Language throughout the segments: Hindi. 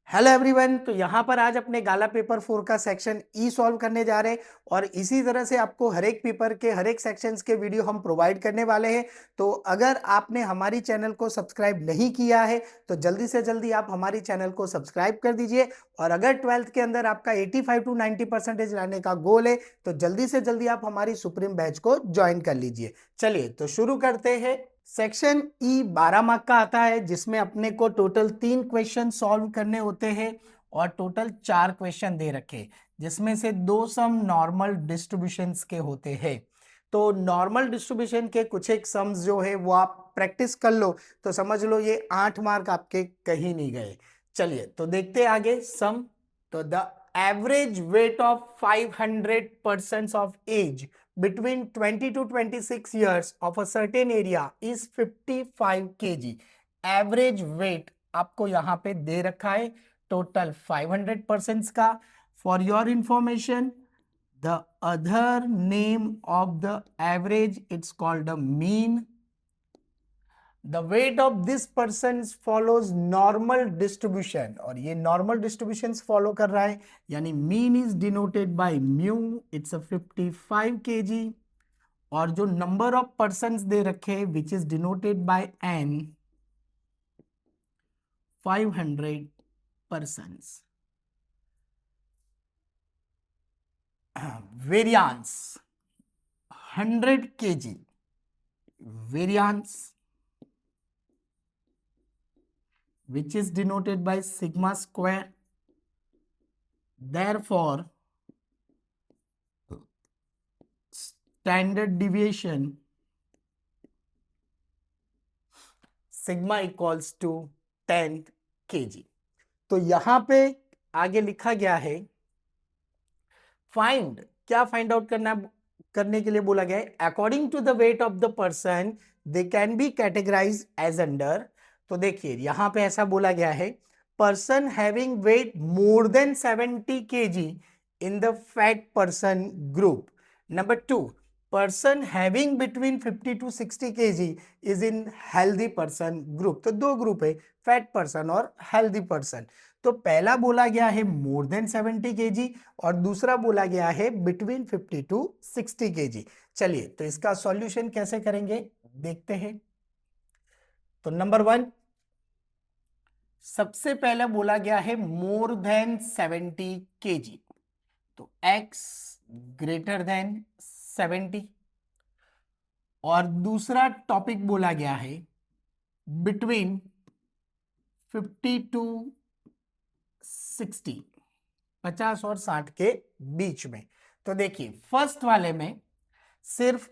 Hello everyone. तो यहाँ पर आज अपने गाला पेपर 4 का सेक्शन ई सॉल्व करने जा रहे हैं और इसी तरह से आपको हर एक पेपर के हर एक सेक्शंस के वीडियो हम प्रोवाइड करने वाले हैं। तो अगर आपने हमारी चैनल को सब्सक्राइब नहीं किया है तो जल्दी से जल्दी आप हमारी चैनल को सब्सक्राइब कर दीजिए। और अगर 12th के अंदर आपका 85 to 90% लाने का गोल है तो जल्दी से जल्दी आप हमारी सुप्रीम बैच को ज्वाइन कर लीजिए। चलिए तो शुरू करते हैं। सेक्शन ई 12 मार्क का आता है जिसमें अपने को टोटल 3 क्वेश्चन सॉल्व करने होते हैं और टोटल 4 क्वेश्चन दे रखे जिसमें से 2 सम नॉर्मल डिस्ट्रीब्यूशंस के होते हैं। तो नॉर्मल डिस्ट्रीब्यूशन के कुछ एक सम्स जो है वो आप प्रैक्टिस कर लो तो समझ लो ये 8 मार्क आपके कहीं नहीं गए। चलिए तो देखते हैं आगे सम। तो the average weight of 500 person of age between 20 to 26 years of a certain area is 55 kg। Average weight आपको यहां पे दे रखा है टोटल 500 पर्सन का। For your information the other name of the average it's called the mean. The weight of this person follows normal distribution और ये normal distributions follow कर रहा है यानी mean is denoted by mu, it's a 55 kg। और जो नंबर ऑफ पर्सन दे रखे which is denoted by n 500 person. Variance 100 kg variance which is denoted by sigma square। therefore standard deviation sigma equals to 10 kg। तो यहां पे आगे लिखा गया है फाइंड, क्या फाइंड आउट करने के लिए बोला गया है। According to the weight of the person they can be categorize as under. तो देखिए यहां पे ऐसा बोला गया है person having weight more than 70 kg in the fat person group. Number 2 person having between 50 to 60 kg is in healthy person group. तो दो ग्रुप है, फैट पर्सन और हेल्दी पर्सन। तो पहला बोला गया है मोर देन 70 kg और दूसरा बोला गया है बिटवीन 50 to 60 kg। चलिए तो इसका सॉल्यूशन कैसे करेंगे देखते हैं। तो नंबर 1 सबसे पहले बोला गया है मोर देन 70 kg। तो x ग्रेटर देन 70 और दूसरा टॉपिक बोला गया है बिटवीन 50 to 60, 50 और 60 के बीच में। तो देखिए फर्स्ट वाले में सिर्फ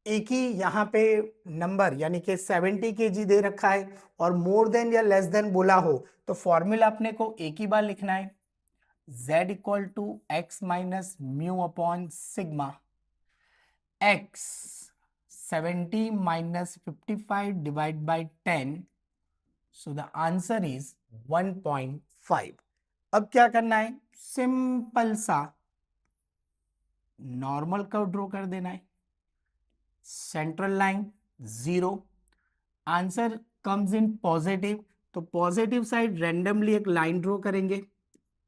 एक ही यहाँ पे नंबर यानी कि 70 kg दे रखा है और मोर देन या लेस देन बोला हो तो फॉर्मूला अपने को एक ही बार लिखना है z equal to x minus mu upon sigma. x 70 minus 55 divide by 10, so the answer is 1.5। अब क्या करना है, सिंपल सा नॉर्मल कर्व ड्रॉ कर देना है, central line 0, answer comes in positive तो पॉजिटिव साइड रैंडमली एक लाइन ड्रॉ करेंगे,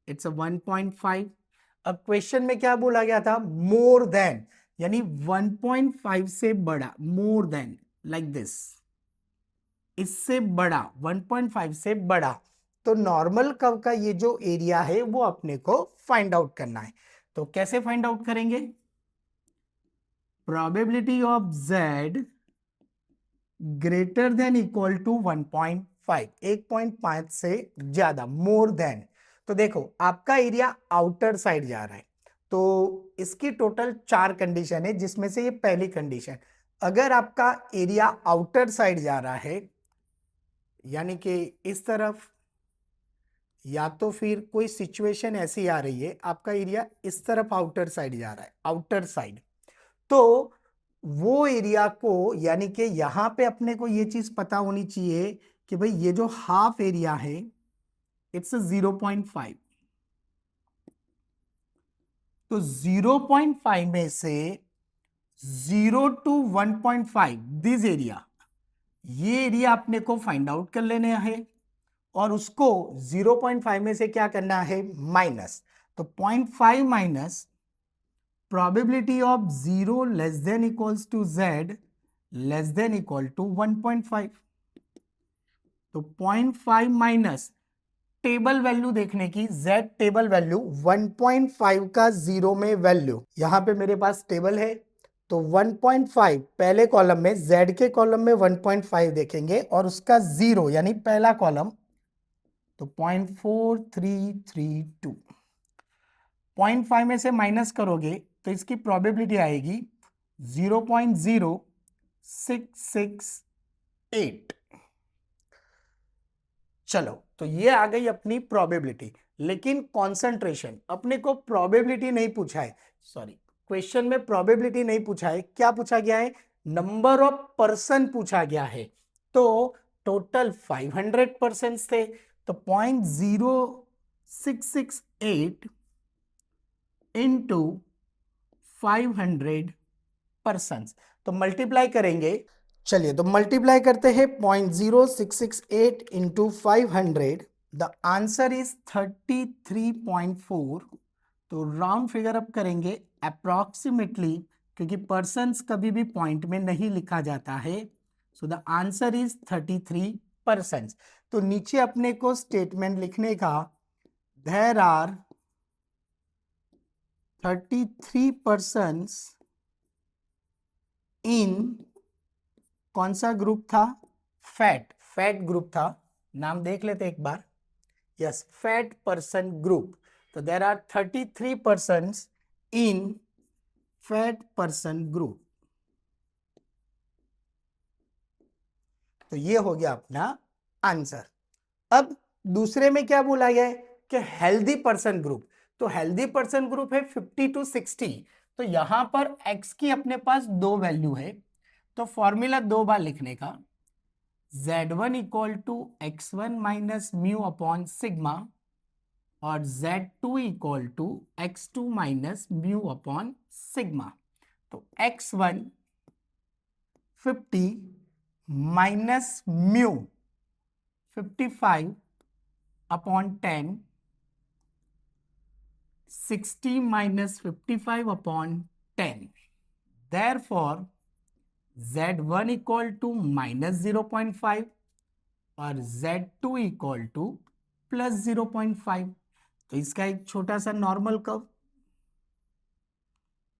इट्स अ 1.5। अब क्वेश्चन में क्या बोला गया था, मोर देन यानी 1.5 से बड़ा, मोर देन लाइक दिस, इससे बड़ा 1.5 से बड़ा। तो नॉर्मल कर्व का ये जो एरिया है वो अपने को फाइंड आउट करना है। तो कैसे फाइंड आउट करेंगे, probability of z greater than equal to 1.5, 1.5 से ज्यादा, मोर देन। तो देखो आपका एरिया आउटर साइड जा रहा है तो इसकी टोटल 4 कंडीशन है जिसमें से ये पहली कंडीशन, अगर आपका एरिया आउटर साइड जा रहा है यानी कि इस तरफ, या तो फिर कोई सिचुएशन ऐसी आ रही है आपका एरिया इस तरफ आउटर साइड जा रहा है, आउटर साइड, तो वो एरिया को यानी कि यहां पे अपने को ये चीज पता होनी चाहिए कि भाई ये जो हाफ एरिया है इट्स 0.5। तो 0.5 में से 0 to 1.5 दिस एरिया, ये एरिया अपने को फाइंड आउट कर लेना है और उसको 0.5 में से क्या करना है, माइनस। तो 0.5 minus probability of 0 less than equals to z less than equal to 1.5। तो 0.5 माइनस टेबल वैल्यू देखने की, z टेबल वैल्यू 1.5 का 0 में वैल्यू, यहां पे मेरे पास टेबल है तो 1.5 पहले कॉलम में, z के कॉलम में 1.5 देखेंगे और उसका 0 यानी पहला कॉलम, तो 0.4332। 0.5 में से माइनस करोगे तो इसकी प्रोबेबिलिटी आएगी 0.0668। चलो, तो ये आ गई अपनी प्रोबेबिलिटी। लेकिन कॉन्सेंट्रेशन, अपने को प्रोबेबिलिटी नहीं पूछा है, सॉरी, क्वेश्चन में प्रोबेबिलिटी नहीं पूछा है, क्या पूछा गया है, नंबर ऑफ पर्सन पूछा गया है। तो टोटल 500 पर्सन थे, तो 0.0668 इंटू 500 पर्सन, तो मल्टीप्लाई करेंगे। चलिए, तो मल्टीप्लाई करते हैं 0.0668 इंटू 500, द आंसर इज 33.4। तो राउंड फिगर अप करेंगे अप्रोक्सीमेटली, क्योंकि पर्सन्स कभी भी पॉइंट में नहीं लिखा जाता है। सो द आंसर इज 33 पर्सन्स। तो नीचे अपने को स्टेटमेंट लिखने का, देयर आर 33 पर्सन्स इन, कौन सा ग्रुप था, फैट, फैट ग्रुप था, नाम देख लेते एक बार, यस, फैट पर्सन ग्रुप। तो there are 33 persons in fat person group. तो ये हो गया अपना आंसर। अब दूसरे में क्या बोला गया है कि हेल्दी पर्सन ग्रुप। तो हेल्दी पर्सन ग्रुप है 50 to 60। तो यहां पर x की अपने पास दो वैल्यू है, तो फॉर्मूला दो बार लिखने का, z1 equal to x1 minus mu upon sigma और z2 equal to x2 minus mu upon sigma. तो x1 50 minus mu 55 upon 10, 60 minus 55 upon 10. Therefore, Z1 equal to minus 0.5 और Z2 equal to plus 0.5। तो इसका एक छोटा सा नॉर्मल कर्व,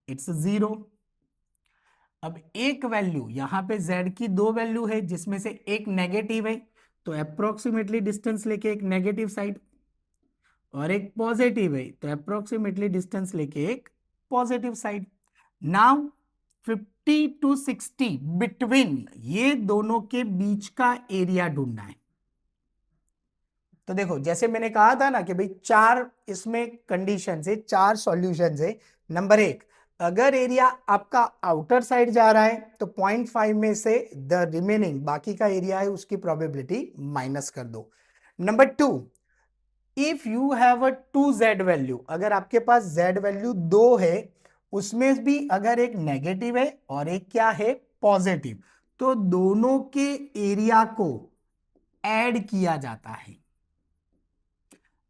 इट्स 0। अब एक वैल्यू, यहां पे Z की दो वैल्यू है जिसमें से एक नेगेटिव है, तो अप्रोक्सीमेटली डिस्टेंस लेके एक नेगेटिव साइड, और एक पॉजिटिव है तो अप्रोक्सीमेटली डिस्टेंस लेके एक positive side. Now 50 to 60 between, ये दोनों के बीच का एरिया ढूंढना है। तो देखो, जैसे मैंने कहा था ना कि भाई चार इसमें कंडीशन है, चार सॉल्यूशन है। नंबर एक, अगर एरिया आपका आउटर साइड जा रहा है तो 0.5 में से द रिमेनिंग बाकी का एरिया है उसकी प्रोबेबिलिटी माइनस कर दो। Number two, if you have a 2z value, अगर आपके पास z वैल्यू दो है, उसमें भी अगर एक नेगेटिव है और एक क्या है, पॉजिटिव, तो दोनों के एरिया को ऐड किया जाता है।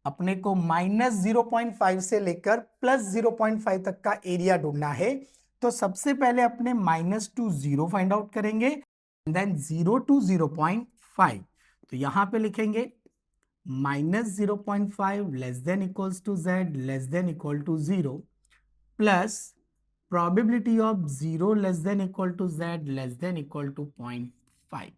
अपने को -0.5 से लेकर +0.5 तक का एरिया ढूंढना है। तो सबसे पहले अपने -0 फाइंड आउट करेंगे, देन 0 to 0.5। तो यहां पे लिखेंगे -0.5 less than equals to z less than equal to 0 plus probability of 0 less than equal to z less than equal to 0.5।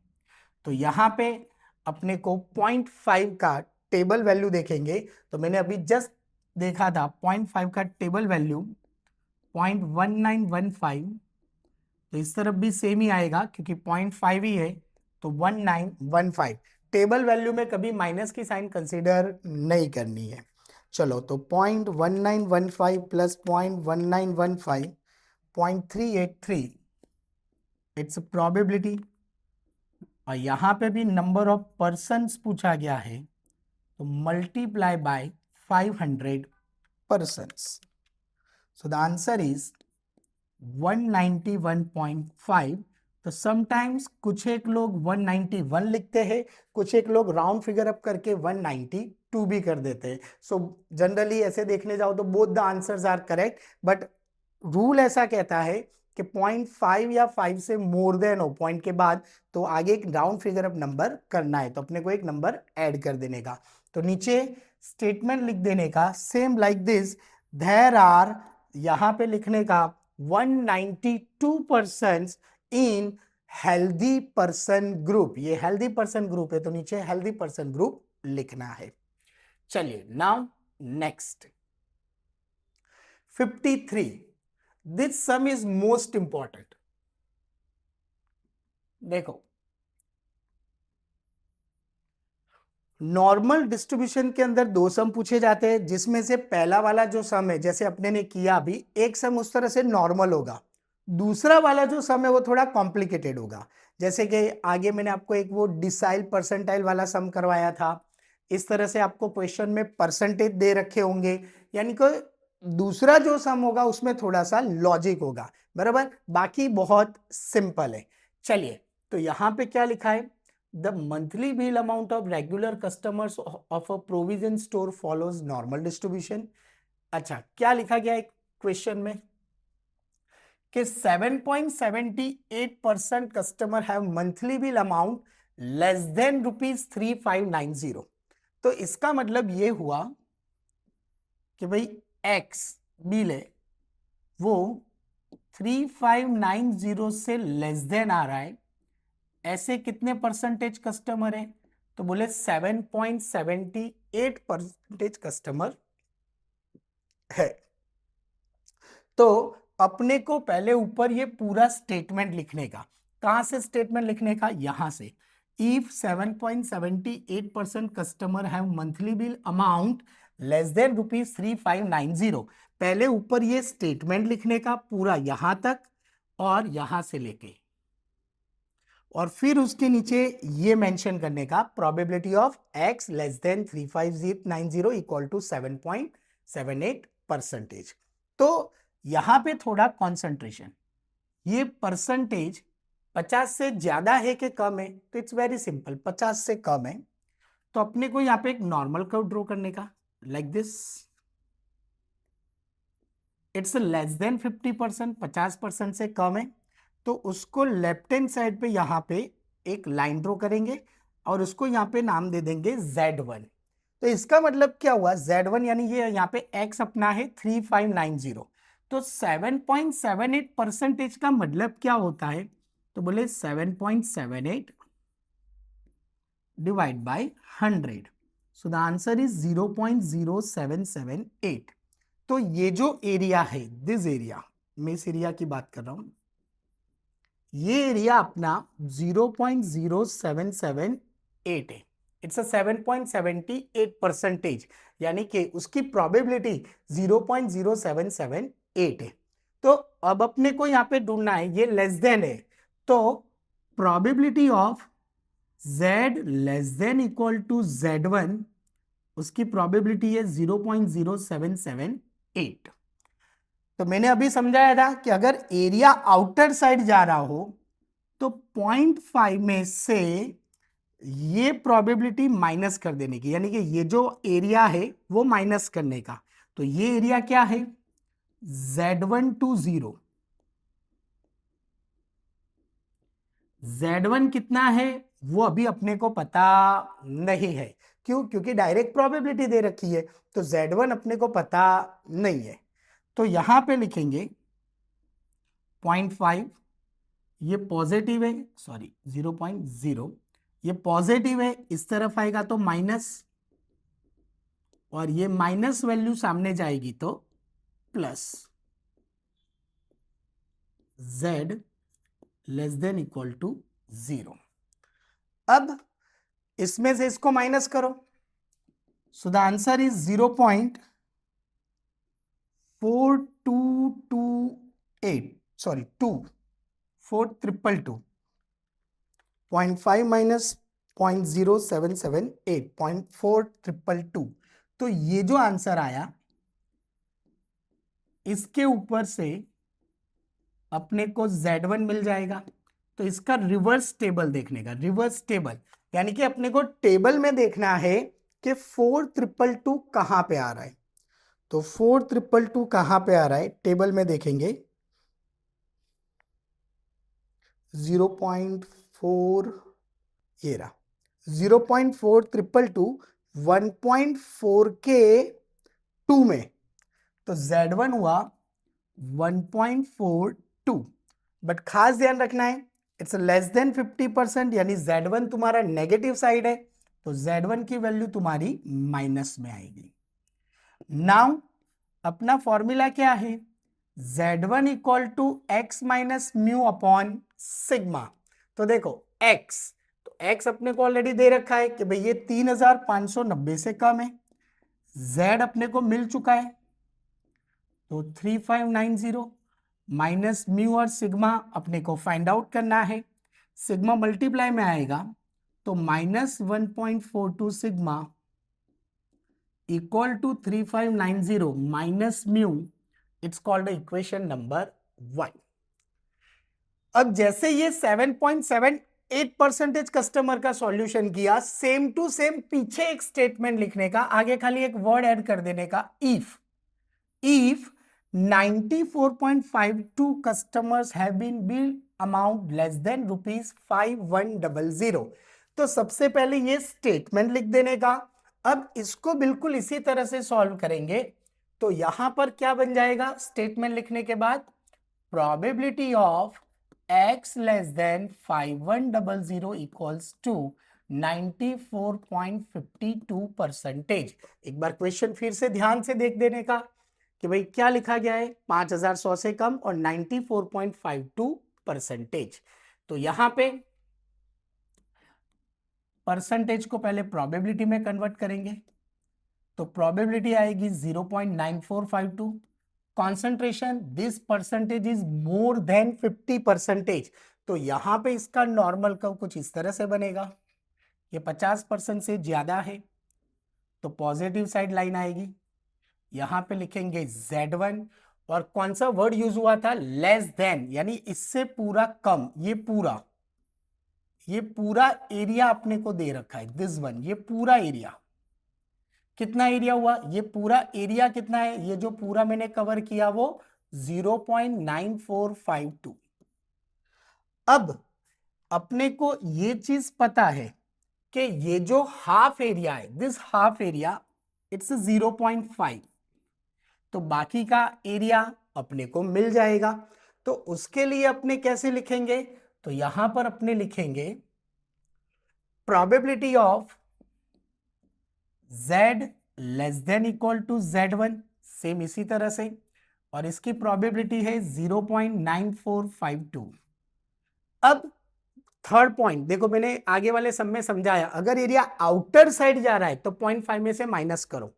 तो यहां पे अपने को 0.5 का टेबल वैल्यू देखेंगे, तो मैंने अभी जस्ट देखा था 0.5 का टेबल वैल्यू 0.1915। तो इस तरफ भी सेम ही आएगा क्योंकि 0.5 ही है, तो 1915। टेबल वैल्यू में कभी माइनस की साइन कंसीडर नहीं करनी है। चलो, तो 0.1915 प्लस 0.1915 0.383, इट्स प्रोबेबिलिटी। और यहां पे भी नंबर ऑफ पर्सन्स पूछा गया है, तो multiply by 500 persons. So the answer is 191.5 तो समटाइम्स कुछ एक लोग 191 लिखते हैं, कुछ एक लोग राउंड फिगर अप करके 192 भी कर देते हैं। सो जनरली ऐसे देखने जाओ तो both the answers are correct, but rule ऐसा कहता है कि 0.5 या 5 से मोर देन हो पॉइंट के बाद, तो आगे एक राउंड फिगर अप नंबर करना है, तो अपने को एक नंबर ऐड कर देने का। तो नीचे स्टेटमेंट लिख देने का same like this, there are, यहां पे लिखने का 192% इन हेल्दी पर्सन ग्रुप। ये हेल्दी पर्सन ग्रुप है तो नीचे हेल्दी पर्सन ग्रुप लिखना है। चलिए now next 53, this sum is most important. देखो, नॉर्मल डिस्ट्रीब्यूशन के अंदर दो सम पूछे जाते हैं, जिसमें से पहला वाला जो सम है, जैसे अपने ने किया अभी, एक सम उस तरह से नॉर्मल होगा, दूसरा वाला जो सम है वो थोड़ा कॉम्प्लिकेटेड होगा। जैसे कि आगे मैंने आपको एक वो डिसाइल परसेंटाइल वाला सम करवाया था, इस तरह से आपको क्वेश्चन में परसेंटेज दे रखे होंगे, यानी कि दूसरा जो सम होगा उसमें थोड़ा सा लॉजिक होगा, बराबर। बाकी बहुत सिंपल है। चलिए, तो यहां पे क्या लिखा है, the monthly bill amount of regular customers of a provision store follows normal distribution. अच्छा, क्या लिखा गया है क्वेश्चन में कि 7.78% customer have monthly bill amount less than ₹3590। तो इसका मतलब ये हुआ कि भाई एक्स बिल है वो 3590 से लेस देन आ रहा है, ऐसे कितने परसेंटेज कस्टमर है, तो बोले 7.78% कस्टमर है। तो अपने को पहले ऊपर ये पूरा स्टेटमेंट लिखने का, कहां से स्टेटमेंट लिखने का, यहां से, if 7.78% customer have monthly bill amount less than ₹3590, पहले ऊपर ये स्टेटमेंट लिखने का पूरा यहां तक और यहां से लेके, और फिर उसके नीचे ये मेंशन करने का probability of x less than 3590 equal to 7.78%। तो यहां पे थोड़ा कॉन्सेंट्रेशन, ये परसेंटेज 50 से ज्यादा है कि कम है, तो इट्स वेरी सिंपल, 50 से कम है, तो अपने को यहां पे एक नॉर्मल कर्व ड्रॉ करने का like this, it's less then 50%, 50% से कम है, तो उसको लेफ्ट हैंड साइड पे यहां पे एक लाइन ड्रॉ करेंगे और उसको यहां पे नाम दे देंगे Z1। तो इसका मतलब क्या हुआ, Z1 यानी ये यहां पे x अपना है 3590, तो 7.78% का मतलब क्या होता है, तो बोले 7.78 divide by 100, so the answer is 0.0778। तो ये जो एरिया है, दिस एरिया, मैं इस एरिया की बात कर रहा हूं, ये एरिया अपना 0.0778 है, इट्स अ 7.78%, यानी कि उसकी प्रोबेबिलिटी 0.0778 है। तो अब अपने को यहां पे ढूंढना है, ये लेस देन है, तो probability of z less than equal to Z1, उसकी प्रोबेबिलिटी है 0.0778। तो मैंने अभी समझाया था कि अगर एरिया आउटर साइड जा रहा हो तो 0.5 में से ये प्रोबेबिलिटी माइनस कर देने की, यानी कि ये जो एरिया है वो माइनस करने का। तो ये एरिया क्या है, Z1 टू 0, Z1 कितना है वो अभी अपने को पता नहीं है, क्यों, क्योंकि डायरेक्ट प्रोबेबिलिटी दे रखी है, तो Z1 अपने को पता नहीं है। तो यहां पे लिखेंगे 0.5, ये पॉजिटिव है, सॉरी 0.0, ये पॉजिटिव है, इस तरफ आएगा तो माइनस, और ये माइनस वैल्यू सामने जाएगी तो plus, z less than equal to 0। अब इसमें से इसको माइनस करो, so the answer is 0.4228, sorry 24222, 0.5 minus 0.0778, 0.4222। तो ये जो आंसर आया, इसके ऊपर से अपने को Z1 मिल जाएगा, तो इसका रिवर्स टेबल देखने का, रिवर्स टेबल यानी कि अपने को टेबल में देखना है कि 4222 कहां पे आ रहा है। तो 4222 कहां पे आ रहा है टेबल में देखेंगे, 0.4 ये रहा, 0.4222 1.4 के 2 में, तो Z1 हुआ 1.42। बट खास ध्यान रखना है इट्स लेस देन 50%, यानी Z1 तुम्हारा नेगेटिव साइड है, तो Z1 की वैल्यू तुम्हारी माइनस में आएगी। नाउ अपना फॉर्मूला क्या है, Z1 equal to x minus mu upon sigma. तो देखो x, तो x अपने को ऑलरेडी दे रखा है कि भाई ये 3590 से कम है, z अपने को मिल चुका है तो 3590 माइनस म्यू और सिग्मा अपने को फाइंड आउट करना है। सिग्मा मल्टीप्लाई में आएगा तो -1.42 sigma equal to 3590 minus mu, it's called equation number 1। अब जैसे ये 7.78% कस्टमर का सॉल्यूशन किया, सेम टू सेम पीछे एक स्टेटमेंट लिखने का, आगे खाली एक वर्ड ऐड कर देने का, if 94.52 customers have been billed amount less than ₹5100। तो सबसे पहले ये स्टेटमेंट लिख देने का। अब इसको बिल्कुल इसी तरह से सॉल्व करेंगे, तो यहां पर क्या बन जाएगा स्टेटमेंट लिखने के बाद, probability of x less than 5100 equals to 94.52%। एक बार क्वेश्चन फिर से ध्यान से देख देने का कि भाई क्या लिखा गया है, 5100 से कम और 94.52%। तो यहां पे परसेंटेज को पहले प्रोबेबिलिटी में कन्वर्ट करेंगे, तो प्रोबेबिलिटी आएगी 0.9452। Concentration, this percentage is more than 50%, तो यहां पे इसका नॉर्मल कर्व कुछ इस तरह से बनेगा, ये 50% से ज्यादा है तो पॉजिटिव साइड लाइन आएगी। यहां पे लिखेंगे Z1 और कौन सा वर्ड यूज हुआ था, लेस देन, यानी इससे पूरा कम। ये पूरा एरिया अपने को दे रखा है, दिस वन, ये पूरा एरिया कितना एरिया हुआ, ये पूरा एरिया कितना है, ये जो पूरा मैंने कवर किया वो 0.9452। अब अपने को ये चीज पता है कि ये जो हाफ एरिया है, दिस हाफ एरिया इट्स 0.5, तो बाकी का एरिया अपने को मिल जाएगा। तो उसके लिए अपने कैसे लिखेंगे, तो यहां पर अपने लिखेंगे probability of z less than equal to Z1, same इसी तरह से, और इसकी प्रोबेबिलिटी है 0.9452। अब थर्ड पॉइंट देखो, मैंने आगे वाले सब में समझाया, अगर एरिया आउटर साइड जा रहा है तो 0.5 में से माइनस करो।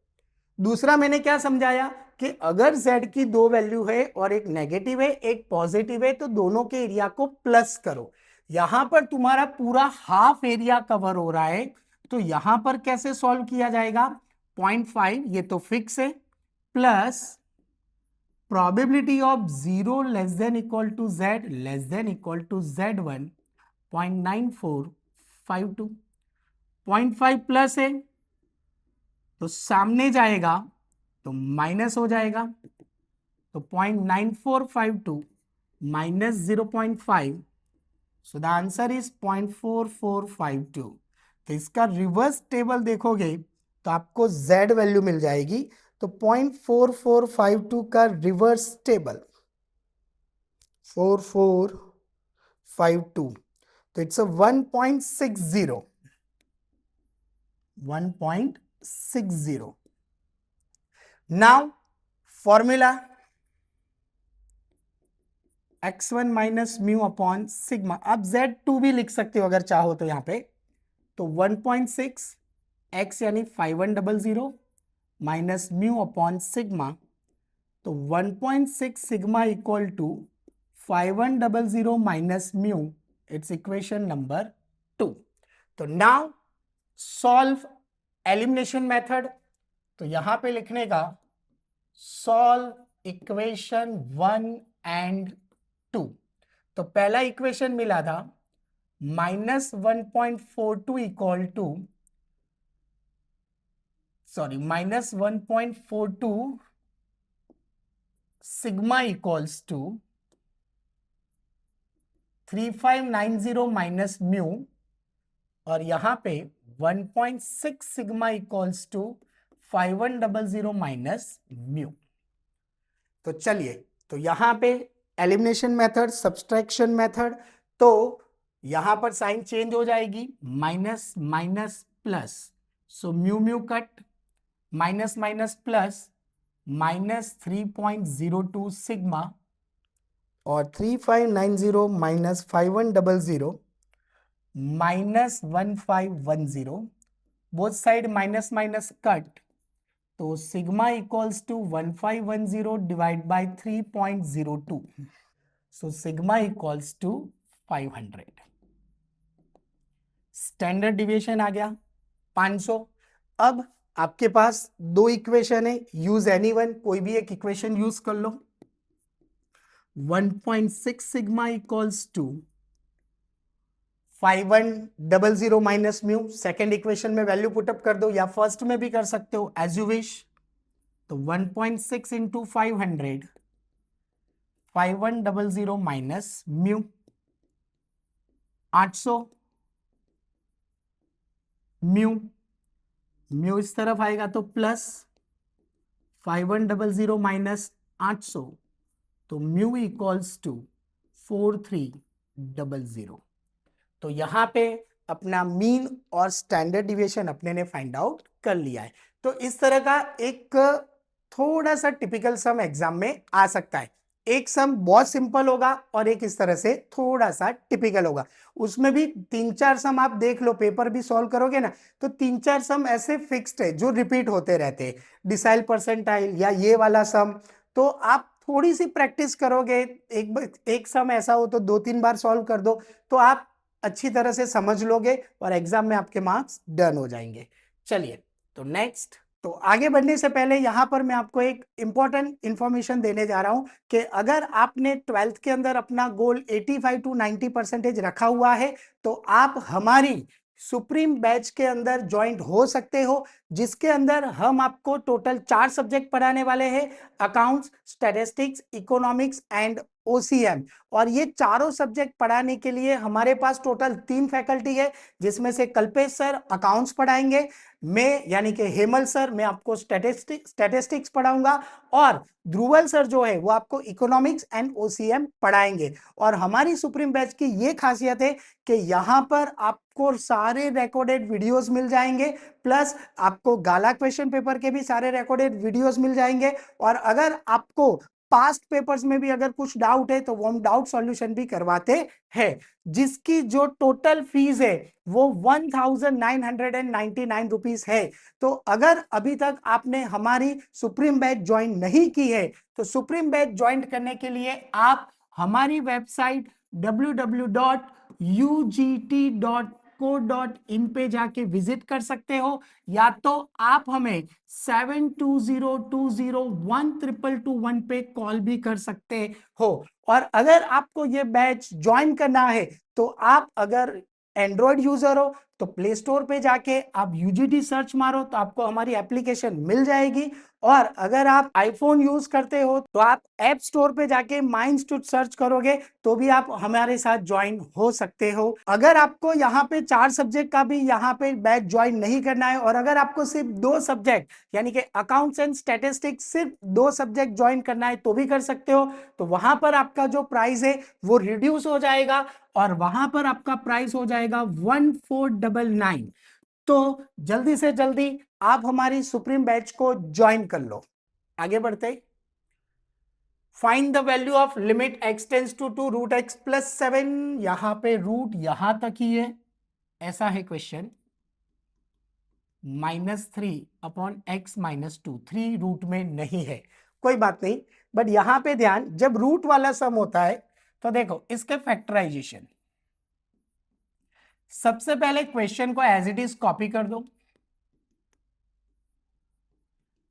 दूसरा मैंने क्या समझाया कि अगर z की दो वैल्यू है और एक नेगेटिव है एक पॉजिटिव है, तो दोनों के एरिया को प्लस करो। यहां पर तुम्हारा पूरा हाफ एरिया कवर हो रहा है, तो यहां पर कैसे सॉल्व किया जाएगा, 0.5 ये तो फिक्स है, plus probability of 0 less than equal to z less than equal to Z1 0.9452। 0.5 plus है तो सामने जाएगा तो माइनस हो जाएगा, तो 0.9452 minus 0.5, so the answer is 0.4452। तो इसका रिवर्स टेबल देखोगे तो आपको z वैल्यू मिल जाएगी, तो 0.4452 का रिवर्स टेबल 4452, तो it's 1.60, 1.60। Now formula x1 minus mu upon sigma, आप Z2 भी लिख सकते हो अगर चाहो तो यहां पे, तो 1.6 x यानी 5100 माइनस म्यू अपॉन सिग्मा, तो 1.6 sigma equal to 5100 minus mu, it's equation number 2। तो नाउ सॉल्व एलिमिनेशन मेथड, तो यहां पे लिखने का सॉल्व इक्वेशन 1 एंड 2। तो पहला इक्वेशन मिला था -1.42 equal to -1.42 sigma equals to 3590 minus mu, और यहां पे 1.6 sigma equals to 5100 minus mu. तो चलिए, तो यहां पे एलिमिनेशन मेथड, सब्सट्रैक्शन मेथड, तो यहां पर साइन चेंज हो जाएगी, minus minus plus, so mu mu cut, minus minus plus, -3.02 sigma, और 3590 minus 5100 -1510, both side minus minus cut, तो sigma equals to 1510 divide by 3.02, so sigma equals to 500। Standard deviation आ गया 500। अब आपके पास दो इक्वेशन है, यूज एनी वन, कोई भी एक इक्वेशन यूज कर लो। 1.6 sigma equals to 5100 minus mu, second equation में वैल्यू पुटअप कर दो, या फर्स्ट में भी कर सकते हो एज यू विश। तो 1.6 into 500, 5100 minus mu, 800 mu, mu इस तरफ आएगा तो प्लस 5100 माइनस 800, तो म्यू इक्वल्स टू 4300। तो यहां पे अपना मीन और स्टैंडर्ड डिविएशन अपने ने फाइंड आउट कर लिया है। तो इस तरह का एक थोड़ा सा टिपिकल सम एग्जाम में आ सकता है। एक सम बहुत सिंपल होगा और एक इस तरह से थोड़ा सा टिपिकल होगा। उसमें भी 3-4 सम आप देख लो, पेपर भी सॉल्व करोगे ना, तो 3-4 सम ऐसे फिक्स्ड है जो रिपीट होते रहते हैं, डिसाइल परसेंटाइल या ये वाला सम। तो आप थोड़ी सी प्रैक्टिस करोगे, एक सम ऐसा हो तो 2-3 बार सॉल्व कर दो, तो आप अच्छी तरह से समझ लोगे और एग्जाम में आपके मार्क्स डन हो जाएंगे। चलिए, तो नेक्स्ट, तो आगे बढ़ने से पहले यहां पर मैं आपको एक इंपॉर्टेंट इंफॉर्मेशन देने जा रहा हूं कि अगर आपने 12th के अंदर अपना गोल 85 to 90% रखा हुआ है, तो आप हमारी सुप्रीम बैच के अंदर ज्वाइंट हो सकते हो, जिसके अंदर हम आपको टोटल 4 सब्जेक्ट पढ़ाने वाले हैं, accounts, statistics, economics and OCM. और ये चारों सब्जेक्ट पढ़ाने के लिए हमारे पास टोटल 3 फैकल्टी है, जिसमें से कल्पेश सर अकाउंट्स पढ़ाएंगे, मैं यानी कि हेमल सर मैं आपको स्टैटिस्टिक्स पढ़ाऊंगा, और ध्रुवल सर जो है वो आपको इकोनॉमिक्स एंड ओसीएम पढ़ाएंगे। और हमारी सुप्रीम बैच की ये खासियत है कि यहां पर आपको सारे रिकॉर्डेड वीडियोस मिल जाएंगे, प्लस आपको गाला क्वेश्चन पेपर के भी सारे रिकॉर्डेड वीडियोस मिल जाएंगे। और अगर आपको पास्ट पेपर्स में भी अगर कुछ डाउट है तो वो हम डाउट सॉल्यूशन भी करवाते हैं, जिसकी जो टोटल फीस है वो 1999 रुपीस है। तो अगर अभी तक आपने हमारी सुप्रीम बैच ज्वाइन नहीं की है, तो सुप्रीम बैच ज्वाइन करने के लिए आप हमारी वेबसाइट www.ugt.co.in पे जाके विजिट कर सकते हो, या तो आप हमें 7202012221 पे कॉल भी कर सकते हो। और अगर आपको ये बैच ज्वाइन करना है, तो आप अगर एंड्रॉयड यूजर हो तो प्ले स्टोर पे जाके आप यूजीटी सर्च मारो तो आपको हमारी एप्लीकेशन मिल जाएगी, और अगर आप आईफोन यूज करते हो तो आप ऐप स्टोर पे जाके माय इंस्टीट्यूट सर्च करोगे तो भी आप हमारे साथ ज्वाइन हो सकते हो। अगर आपको यहाँ पे 4 सब्जेक्ट का भी यहाँ पे बैच ज्वाइन नहीं करना है, और अगर आपको सिर्फ 2 सब्जेक्ट यानी कि अकाउंट्स एंड स्टैटिस्टिक्स सिर्फ 2 सब्जेक्ट ज्वाइन करना है तो भी कर सकते हो। तो वहां पर आपका जो प्राइस है वो रिड्यूस हो जाएगा, और वहां पर आपका प्राइस हो जाएगा 1499। तो जल्दी से जल्दी आप हमारी सुप्रीम बैच को ज्वाइन कर लो। आगे बढ़ते, find the value of limit x tends to root x plus 7। यहां पे रूट यहां तक ही है, ऐसा है क्वेश्चन, -3/x-2, 3 रूट में नहीं है, कोई बात नहीं। बट यहां पे ध्यान, जब रूट वाला सम होता है तो देखो इसके फैक्टराइजेशन, सबसे पहले क्वेश्चन को एज इट इज कॉपी कर दो।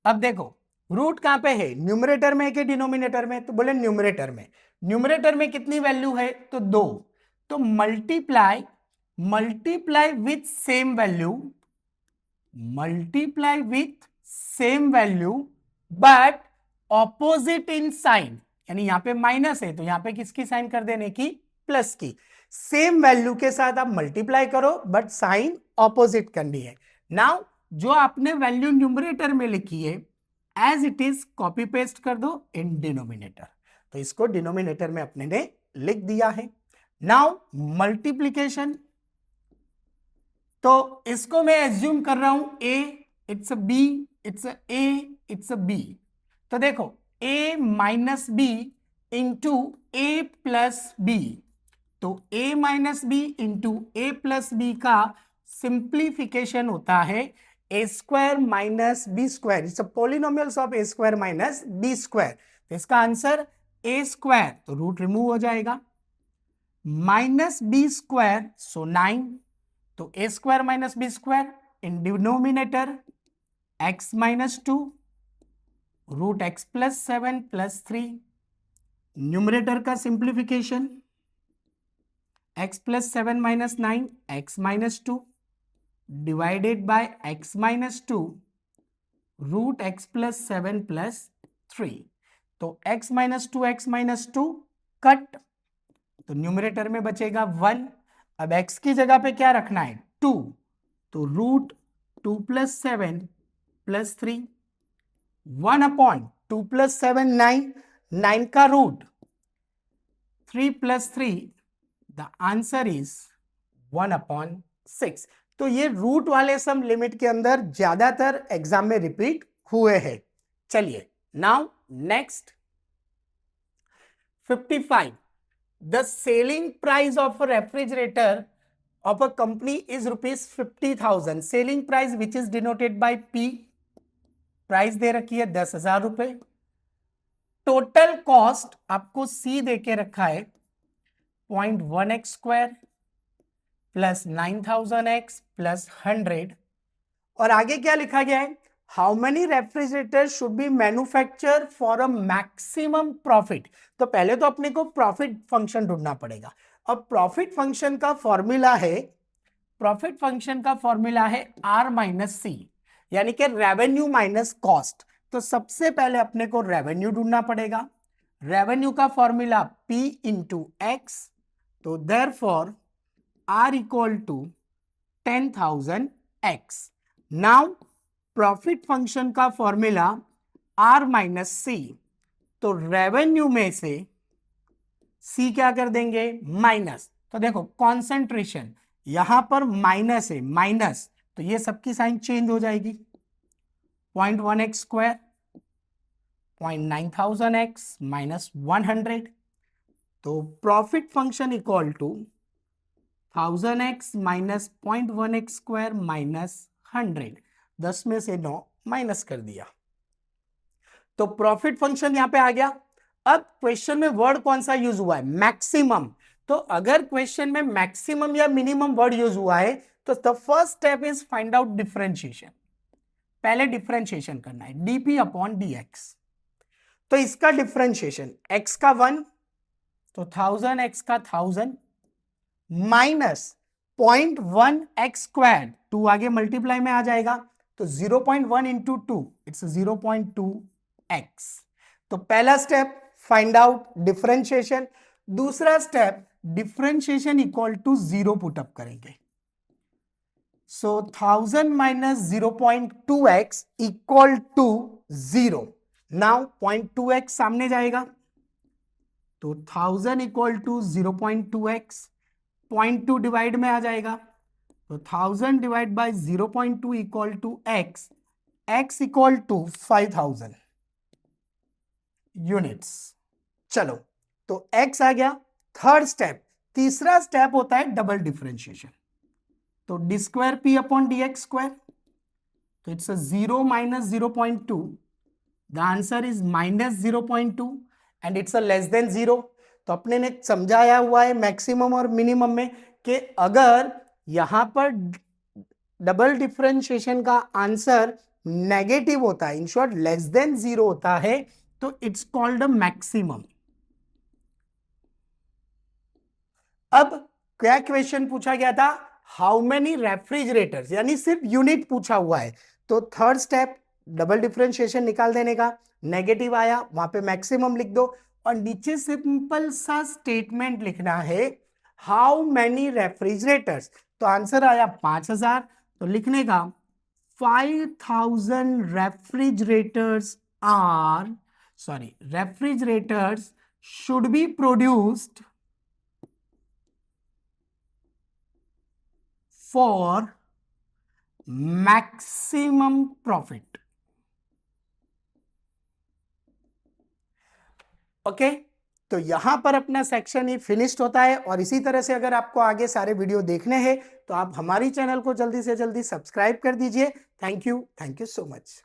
अब देखो रूट कहां पे है, न्यूमरेटर में कि डिनोमिनेटर में, तो बोले न्यूमरेटर में। न्यूमरेटर में कितनी वैल्यू है, तो 2, तो multiply with same value, multiply with same value but opposite in sign, यानी यहां पे माइनस है तो यहां पे किसकी साइन कर देने की, प्लस की। सेम वैल्यू के साथ आप मल्टीप्लाई करो बट साइन ऑपोजिट करनी है। नाउ जो आपने वैल्यू न्यूमरेटर में लिखी है as it is copy paste कर दो इन डिनोमिनेटर, तो इसको डिनोमिनेटर में अपने ने लिख दिया है। नाउ मल्टीप्लीकेशन, तो इसको मैं एज्यूम कर रहा हूं a, it's a b, it's a a, it's a b. तो देखो a minus b into a plus b, तो a minus b into a plus b का सिंप्लीफिकेशन होता है a square minus b square, it's a polynomials of a square minus b square. तो इसका आंसर ए स्क्वायर, तो रूट रिमूव हो जाएगा, माइनस बी स्क्वायर, सो 9, तो a square minus b square in denominator x minus 2 root x plus 7 plus 3, numerator का simplification x plus 7 minus 9 x minus 2 divided by x minus 2 root x plus 7 plus 3, तो x minus 2 x minus 2 cut, तो न्यूमरेटर में बचेगा 1। अब x की जगह पे क्या रखना है, 2, तो root 2 plus 7 plus 3, 1 upon 2 plus 7 9, 9 का root 3 plus 3, the answer is 1 upon 6। तो ये रूट वाले सम लिमिट के अंदर ज्यादातर एग्जाम में रिपीट हुए हैं। चलिए now next 55, the selling price of a refrigerator of a company is rupees 50,000, selling price which is denoted by P, price दे रखी है 10,000 रुपए, टोटल कॉस्ट आपको C दे के रखा है 0.1x square plus 9,000x plus 100, और आगे क्या लिखा गया है, how many refrigerator should be manufacture for a maximum profit. तो पहले तो अपने को प्रॉफिट फंक्शन ढूंढना पड़ेगा। अब प्रॉफिट फंक्शन का फॉर्मूला है, प्रॉफिट फंक्शन का फॉर्मूला है R माइनस सी, यानी कि रेवेन्यू माइनस कॉस्ट। तो सबसे पहले अपने को रेवेन्यू ढूंढना पड़ेगा, रेवेन्यू का फॉर्मूला P इंटू एक्स, तो therefore R equal to 10,000x। Now profit function का फॉर्मूला R माइनस सी, तो रेवेन्यू में से C क्या कर देंगे, माइनस, तो देखो कॉन्सेंट्रेशन यहां पर माइनस है, माइनस, तो ये सबकी साइन चेंज हो जाएगी, 0.1x स्क्वायर 0.9,000x माइनस 100, तो profit function equal to 1000x minus 0.1x square minus 100, 10 में से 9 माइनस कर दिया, तो प्रॉफिट फंक्शन यहां पे आ गया। अब क्वेश्चन में वर्ड कौन सा यूज हुआ है, मैक्सिमम। तो अगर क्वेश्चन में मैक्सिमम या मिनिमम वर्ड यूज हुआ है तो the first step is find out differentiation, पहले डिफरेंशिएशन करना है dp अपॉन dx। तो इसका डिफरेंशिएशन x का 1, तो 1000x का 1000 माइनस 0.1x स्क्वायर, 2 आगे मल्टीप्लाई में आ जाएगा, तो 0.1 इंटू 2 इट्स 0.2x। तो पहला स्टेप फाइंड आउट डिफरेंशिएशन, दूसरा step differentiation equal to 0 put up करेंगे, so 1000 minus 0.2x equal to 0। Now 0.2x सामने जाएगा, तो 1000 इक्वल टू 0.2x, 0.2 डिवाइड में आ जाएगा, तो 1000 divide by 0.2 equal to x, x equal to 5000 units. चलो तो x आ गया, थर्ड स्टेप। तीसरा स्टेप होता है डबल डिफरेंशिएशन, तो d square p upon d x square, तो it's 0 minus 0.2, the answer is minus 0.2 and it's less than 0। तो अपने ने समझाया हुआ है मैक्सिमम और मिनिमम में कि अगर यहां पर डबल डिफरेंशिएशन का आंसर नेगेटिव होता है, इन शॉर्ट लेस देन 0 होता है, तो इट्स कॉल्ड अ मैक्सिमम। अब क्या क्वेश्चन पूछा गया था, हाउ मेनी रेफ्रिजरेटर्स, यानी सिर्फ यूनिट पूछा हुआ है। तो थर्ड स्टेप डबल डिफरेंशिएशन निकाल देने का, नेगेटिव आया वहां पे मैक्सिमम लिख दो, और नीचे सिंपल सा स्टेटमेंट लिखना है, हाउ मेनी रेफ्रिजरेटर्स। तो आंसर आया 5000, तो लिखने का 5000 refrigerators should be produced for maximum profit। Okay, तो यहां पर अपना सेक्शन ही फिनिश्ड होता है। और इसी तरह से अगर आपको आगे सारे वीडियो देखने हैं तो आप हमारी चैनल को जल्दी से जल्दी सब्सक्राइब कर दीजिए। Thank you so much.